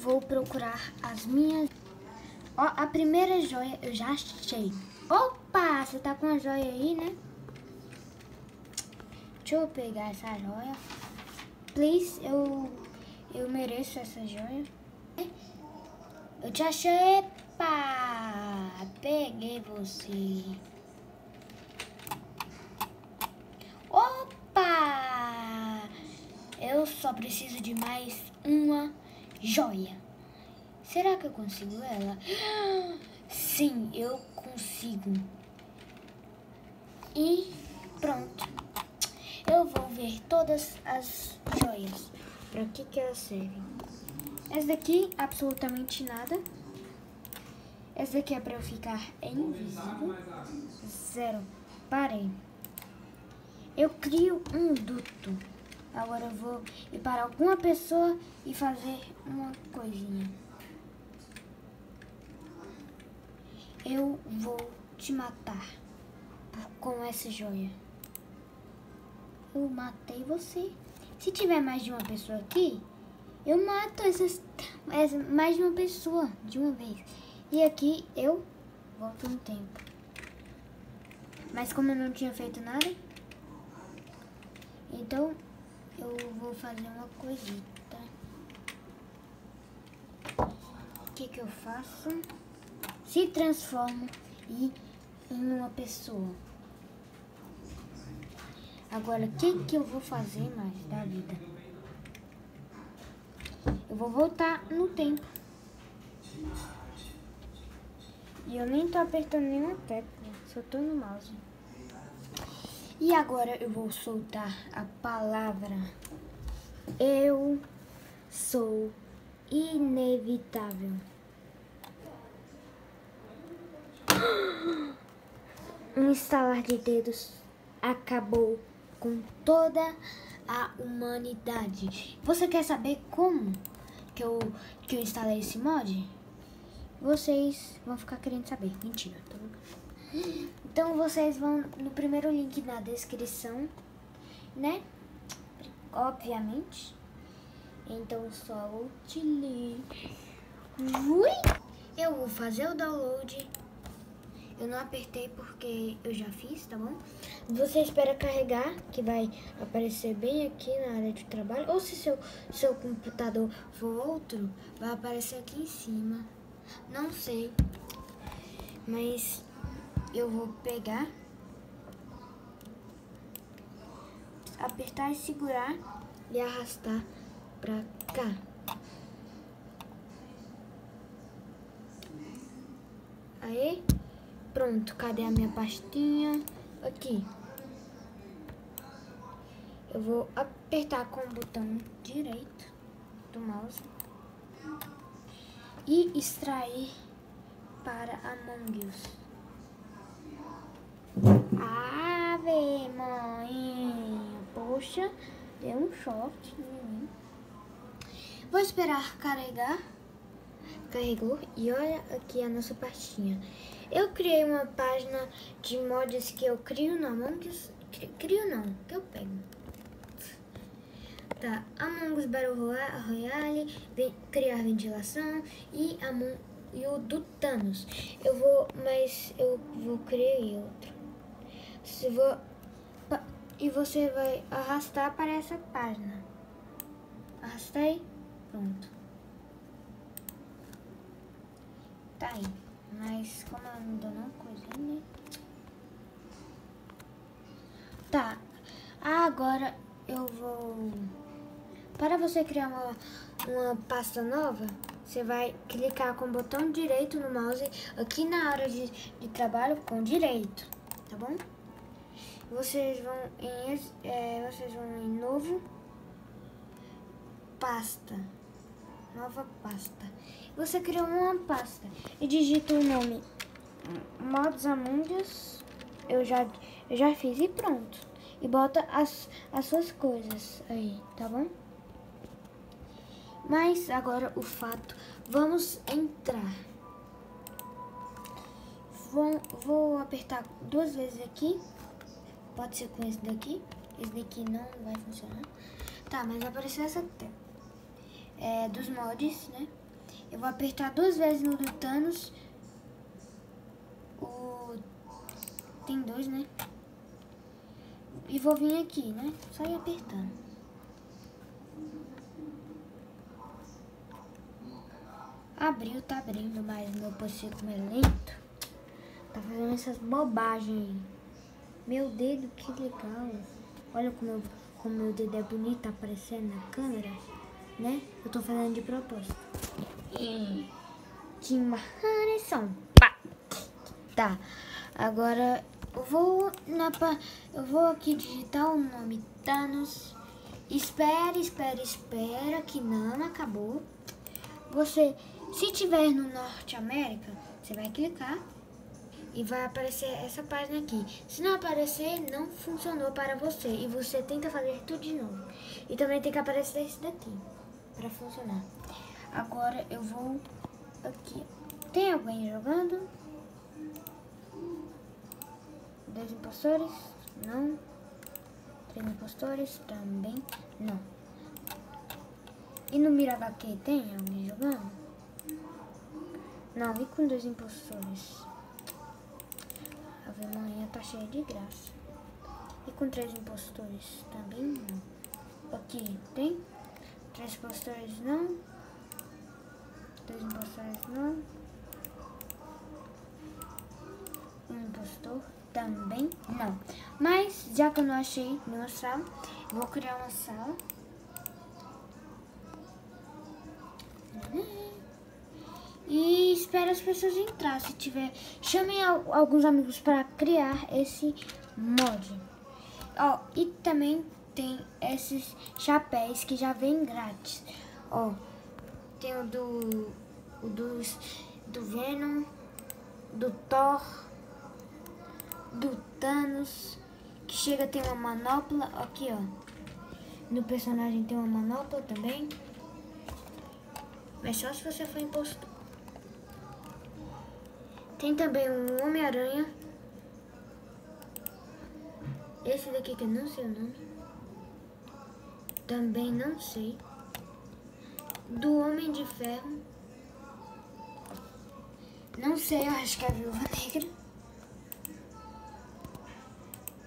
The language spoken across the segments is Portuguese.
vou procurar as minhas... Ó, a primeira joia eu já achei. Opa, você tá com a joia aí, né? Deixa eu pegar essa joia. Please, eu mereço essa joia. Eu te achei. Epa, peguei você. Opa, eu só preciso de mais uma joia. Será que eu consigo ela? Sim, eu consigo. E pronto. Eu vou ver todas as joias. Para que elas servem? Essa daqui, absolutamente nada. Essa daqui é para eu ficar invisível. 0. Parei. Eu crio um duto. Agora eu vou ir para alguma pessoa e fazer uma coisinha. Eu vou te matar com essa joia. Eu matei você. Se tiver mais de uma pessoa aqui, eu mato mais de uma pessoa de uma vez. E aqui eu volto no tempo. Mas como eu não tinha feito nada, então eu vou fazer uma coisita. O que eu faço? Se transformo em uma pessoa. Agora, o que eu vou fazer mais da vida? Eu vou voltar no tempo. E eu nem tô apertando nenhuma tecla, só tô no mouse. E agora eu vou soltar a palavra. Eu sou inevitável. Um estalar de dedos acabou com toda a humanidade. Você quer saber como que eu instalei esse mod? Vocês vão ficar querendo saber. Mentira. Então vocês vão no primeiro link na descrição, né? Obviamente. Então solte link. Eu vou fazer o download. Eu não apertei porque eu já fiz, tá bom? Você espera carregar, que vai aparecer bem aqui na área de trabalho. Ou se seu computador for outro, vai aparecer aqui em cima. Não sei. Mas eu vou pegar, apertar e segurar e arrastar pra cá. Aí, pronto. Cadê a minha pastinha? Aqui. Eu vou apertar com o botão direito do mouse e extrair para Among Us. Ave mãe, poxa, deu um choque. Vou esperar carregar. Carregou e olha aqui a nossa pastinha. Eu criei uma página de mods que eu crio no Among Us. Crio não, que eu pego. Tá, Among Us Battle Royale, criar ventilação e o do Thanos. Eu vou criar outro. E você vai arrastar para essa página. Arrastei, pronto. Tá aí, mas como eu ainda não coisei, né? Tá, agora eu vou... Para você criar uma pasta nova, você vai clicar com o botão direito no mouse aqui na área de trabalho com direito, tá bom? Vocês vão em novo, pasta, nova pasta. Você criou uma pasta e digita o nome Mods Among Us. Eu já fiz e pronto. E bota as suas coisas aí, tá bom? Mas agora o fato, vamos entrar. Vou apertar 2 vezes aqui. Pode ser com esse daqui. Esse daqui não vai funcionar. Tá, mas apareceu essa tela. Dos mods, né? Eu vou apertar 2 vezes no do Thanos. Tem 2, né? E vou vir aqui, né? Só ir apertando. Abriu, tá abrindo, mas meu PC como é lento, tá fazendo essas bobagens aí. Meu dedo, que legal. Olha como meu dedo é bonito, tá aparecendo na câmera, né? Eu tô fazendo de propósito. Que marcação. Pá! Tá, agora eu vou aqui digitar o nome Thanos. Espera que não acabou. Você, se tiver no Norte América, você vai clicar e vai aparecer essa página aqui. Se não aparecer, não funcionou para você e você tenta fazer tudo de novo. E também tem que aparecer esse daqui para funcionar. Agora eu vou aqui. Tem alguém jogando? 2 impostores? Não. 3 impostores? Também não. E no Mira HQ tem alguém jogando? Não, e com 2 impostores? A vergonha tá cheia de graça. E com 3 impostores? Também não. Aqui tem? 3 impostores não. 2 impostores não. 1 impostor também não. Mas já que eu não achei nenhuma sala, eu vou criar uma sala. E espero as pessoas entrar. Se tiver, chamem alguns amigos para criar esse mod. Ó, e também tem esses chapéus que já vem grátis. Ó, tem o do Venom, do Thor, do Thanos, que chega a ter uma manopla. Aqui, ó, no personagem tem uma manopla também. Mas só se você for impostor. Tem também um Homem-Aranha. Esse daqui que eu não sei o nome. Também não sei. Do Homem de Ferro. Não sei, eu acho que é a Viúva Negra.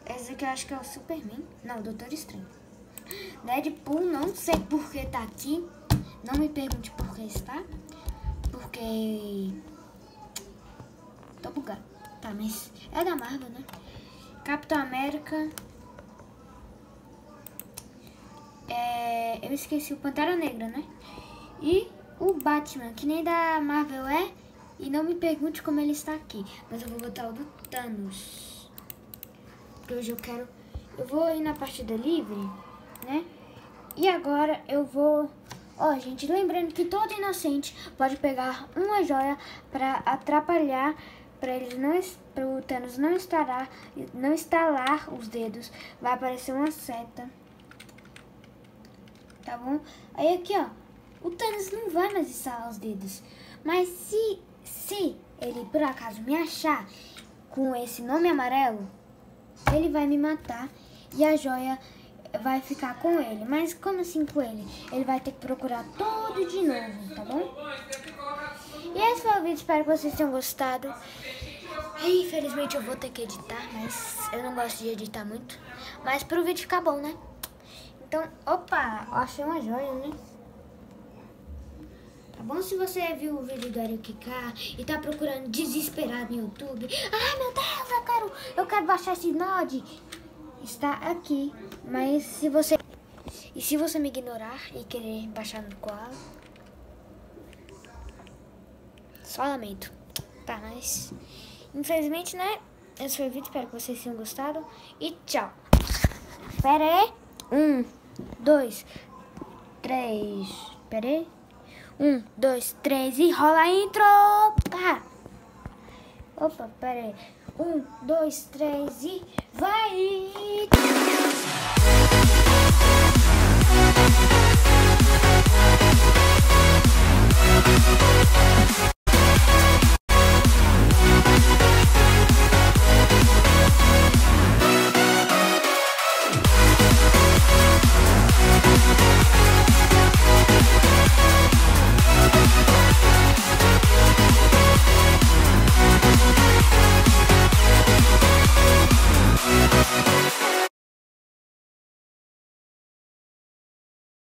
Esse aqui eu acho que é o Superman. Não, o Doutor Estranho. Deadpool, não sei por que tá aqui. Não me pergunte por que está. Porque tô bugado. Tá, mas é da Marvel, né? Capitão América. Eu esqueci o Pantera Negra, né? E o Batman, que nem da Marvel é. E não me pergunte como ele está aqui. Mas eu vou botar o do Thanos. Porque hoje eu vou ir na partida livre, né? E agora eu vou... Ó, gente, lembrando que todo inocente pode pegar uma joia para atrapalhar, para o Thanos não estalar os dedos. Vai aparecer uma seta. Tá bom? Aí aqui, ó, o Thanos não vai mais estalar os dedos. Mas se ele por acaso me achar com esse nome amarelo, ele vai me matar e a joia vai ficar com ele. Mas como assim com ele? Ele vai ter que procurar tudo de novo, tá bom? E esse foi o vídeo, espero que vocês tenham gostado. Infelizmente eu vou ter que editar, mas eu não gosto de editar muito. Mas pro vídeo ficar bom, né? Então, opa, achei uma joia, né? Tá bom? Se você viu o vídeo do Ariel Kiká e tá procurando desesperado no YouTube. Ai, meu Deus, eu quero baixar esse mod. Está aqui, mas se você me ignorar e querer baixar no Koala, só lamento. Tá, mas infelizmente, né? Esse foi o vídeo, espero que vocês tenham gostado e tchau. Pera aí. 1, 2, 3. Pera aí. 1, 2, 3 e rola a intro. Pá. Opa, pera aí. 1, 2, 3 e vai!